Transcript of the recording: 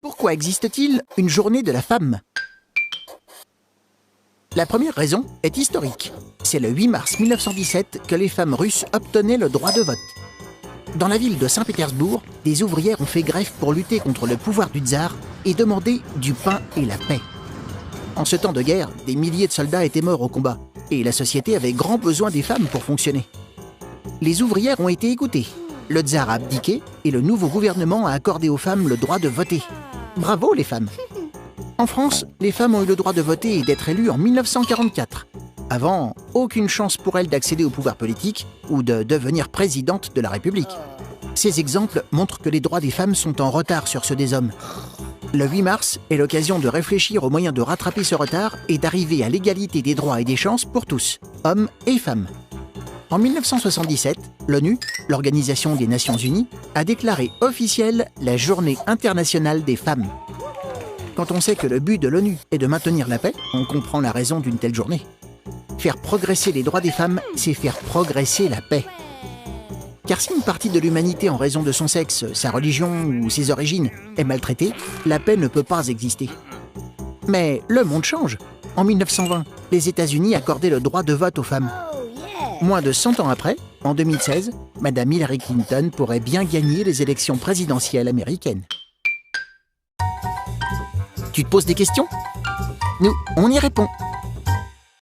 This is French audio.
Pourquoi existe-t-il une journée de la femme? La première raison est historique. C'est le 8 mars 1917 que les femmes russes obtenaient le droit de vote. Dans la ville de Saint-Pétersbourg, des ouvrières ont fait grève pour lutter contre le pouvoir du tsar et demander du pain et la paix. En ce temps de guerre, des milliers de soldats étaient morts au combat, et la société avait grand besoin des femmes pour fonctionner. Les ouvrières ont été écoutées. Le tsar a abdiqué et le nouveau gouvernement a accordé aux femmes le droit de voter. Bravo les femmes! En France, les femmes ont eu le droit de voter et d'être élues en 1944. Avant, aucune chance pour elles d'accéder au pouvoir politique ou de devenir présidente de la République. Ces exemples montrent que les droits des femmes sont en retard sur ceux des hommes. Le 8 mars est l'occasion de réfléchir aux moyens de rattraper ce retard et d'arriver à l'égalité des droits et des chances pour tous, hommes et femmes. En 1977, l'ONU, l'Organisation des Nations Unies, a déclaré officielle la Journée internationale des femmes. Quand on sait que le but de l'ONU est de maintenir la paix, on comprend la raison d'une telle journée. Faire progresser les droits des femmes, c'est faire progresser la paix. Car si une partie de l'humanité, en raison de son sexe, sa religion ou ses origines, est maltraitée, la paix ne peut pas exister. Mais le monde change. En 1920, les États-Unis accordaient le droit de vote aux femmes. Moins de 100 ans après, en 2016, Madame Hillary Clinton pourrait bien gagner les élections présidentielles américaines. Tu te poses des questions? Nous, on y répond.